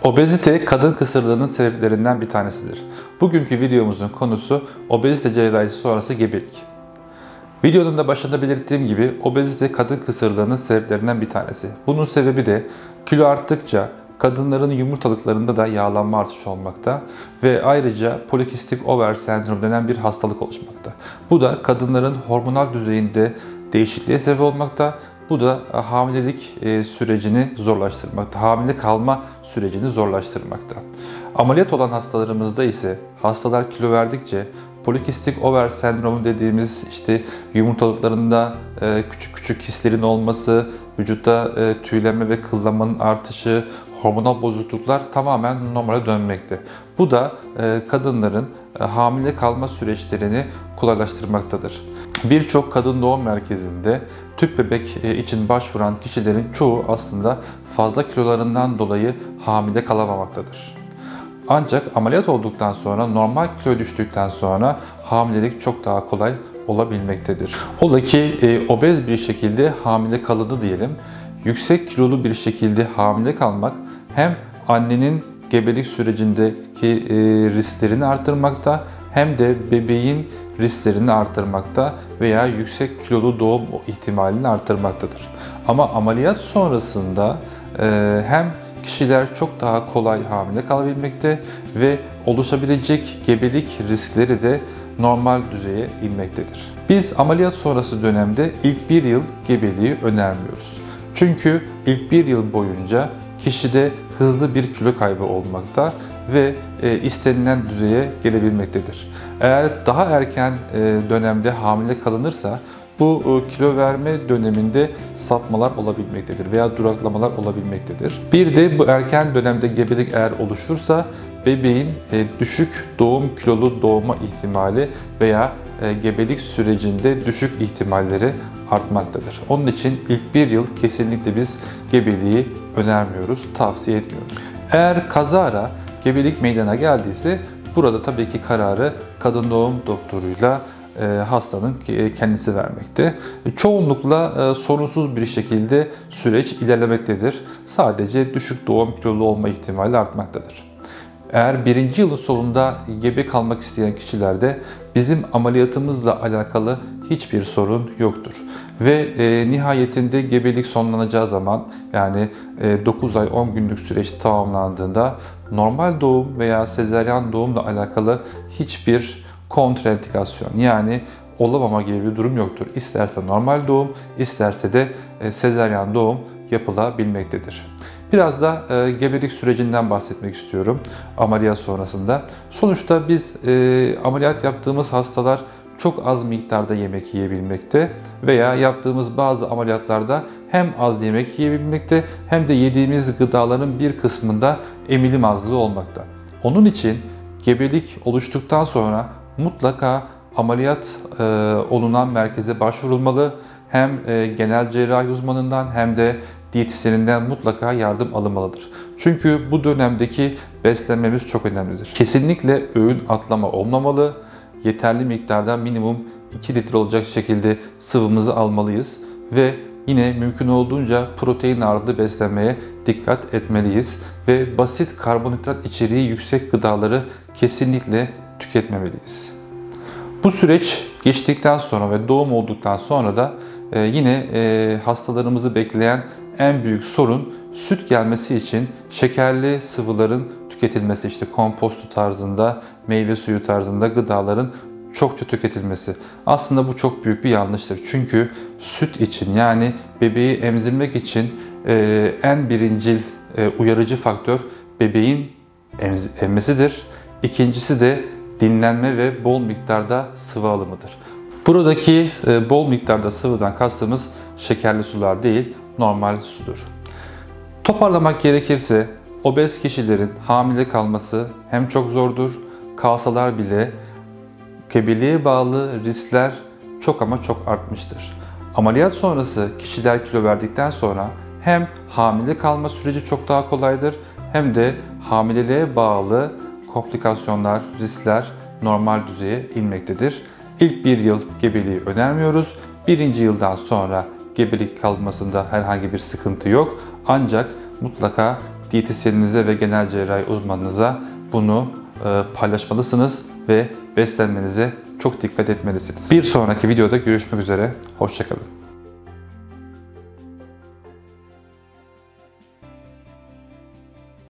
Obezite kadın kısırlığının sebeplerinden bir tanesidir. Bugünkü videomuzun konusu obezite cerrahisi sonrası gebelik. Videonun da başında belirttiğim gibi obezite kadın kısırlığının sebeplerinden bir tanesi. Bunun sebebi de kilo arttıkça kadınların yumurtalıklarında da yağlanma artışı olmakta ve ayrıca polikistik over sendromu denen bir hastalık oluşmakta. Bu da kadınların hormonal düzeyinde değişikliğe sebep olmakta. Bu da hamilelik sürecini zorlaştırmakta, hamile kalma sürecini zorlaştırmakta. Ameliyat olan hastalarımızda ise hastalar kilo verdikçe polikistik over sendromu dediğimiz yumurtalıklarında küçük küçük kistlerin olması, vücutta tüylenme ve kıllanmanın artışı, hormonal bozukluklar tamamen normale dönmekte. Bu da kadınların hamile kalma süreçlerini kolaylaştırmaktadır. Birçok kadın doğum merkezinde tüp bebek için başvuran kişilerin çoğu aslında fazla kilolarından dolayı hamile kalamamaktadır. Ancak ameliyat olduktan sonra, normal kiloya düştükten sonra hamilelik çok daha kolay olabilmektedir. Ola ki obez bir şekilde hamile kalındı diyelim. Yüksek kilolu bir şekilde hamile kalmak hem annenin gebelik sürecindeki risklerini artırmakta hem de bebeğin risklerini artırmakta veya yüksek kilolu doğum ihtimalini artırmaktadır. Ama ameliyat sonrasında hem kişiler çok daha kolay hamile kalabilmekte ve oluşabilecek gebelik riskleri de normal düzeye inmektedir. Biz ameliyat sonrası dönemde ilk bir yıl gebeliği önermiyoruz. Çünkü ilk bir yıl boyunca kişide hızlı bir kilo kaybı olmakta ve istenilen düzeye gelebilmektedir. Eğer daha erken dönemde hamile kalınırsa bu kilo verme döneminde sapmalar olabilmektedir veya duraklamalar olabilmektedir. Bir de bu erken dönemde gebelik eğer oluşursa bebeğin düşük doğum kilolu doğma ihtimali veya gebelik sürecinde düşük ihtimalleri artmaktadır. Onun için ilk bir yıl kesinlikle biz gebeliği önermiyoruz, tavsiye etmiyoruz. Eğer kazara gebelik meydana geldiyse burada tabii ki kararı kadın doğum doktoruyla hastanın kendisi vermekte. Çoğunlukla sorunsuz bir şekilde süreç ilerlemektedir. Sadece düşük doğum kilolu olma ihtimali artmaktadır. Eğer birinci yılın sonunda gebe kalmak isteyen kişilerde bizim ameliyatımızla alakalı hiçbir sorun yoktur. Ve nihayetinde gebelik sonlanacağı zaman, yani 9 ay 10 günlük süreç tamamlandığında normal doğum veya sezaryen doğumla alakalı hiçbir kontraindikasyon, yani olamama gibi bir durum yoktur. İsterse normal doğum, isterse de sezaryen doğum yapılabilmektedir. Biraz da gebelik sürecinden bahsetmek istiyorum ameliyat sonrasında. Sonuçta biz ameliyat yaptığımız hastalar çok az miktarda yemek yiyebilmekte veya yaptığımız bazı ameliyatlarda hem az yemek yiyebilmekte hem de yediğimiz gıdaların bir kısmında emilim azlığı olmakta. Onun için gebelik oluştuktan sonra mutlaka ameliyat olunan merkeze başvurulmalı. Hem genel cerrahi uzmanından hem de diyetisyeninden mutlaka yardım alınmalıdır. Çünkü bu dönemdeki beslenmemiz çok önemlidir. Kesinlikle öğün atlama olmamalı. Yeterli miktarda minimum 2 litre olacak şekilde sıvımızı almalıyız ve yine mümkün olduğunca protein ağırlıklı beslenmeye dikkat etmeliyiz ve basit karbonhidrat içeriği yüksek gıdaları kesinlikle tüketmemeliyiz. Bu süreç geçtikten sonra ve doğum olduktan sonra da yine hastalarımızı bekleyen en büyük sorun süt gelmesi için şekerli sıvıların tüketilmesi, komposto tarzında, meyve suyu tarzında gıdaların çokça tüketilmesi. Aslında bu çok büyük bir yanlıştır. Çünkü süt için, yani bebeği emzirmek için en birincil uyarıcı faktör bebeğin emmesidir. İkincisi de dinlenme ve bol miktarda sıvı alımıdır. Buradaki bol miktarda sıvıdan kastımız şekerli sular değil, normal sudur. Toparlamak gerekirse obez kişilerin hamile kalması hem çok zordur, kalsalar bile gebeliğe bağlı riskler çok ama çok artmıştır. Ameliyat sonrası kişiler kilo verdikten sonra hem hamile kalma süreci çok daha kolaydır hem de hamileliğe bağlı komplikasyonlar, riskler normal düzeye inmektedir. İlk bir yıl gebeliği önermiyoruz. Birinci yıldan sonra gebelik kalmasında herhangi bir sıkıntı yok. Ancak mutlaka diyetisyeninize ve genel cerrahi uzmanınıza bunu paylaşmalısınız ve beslenmenize çok dikkat etmelisiniz. Bir sonraki videoda görüşmek üzere. Hoşça kalın.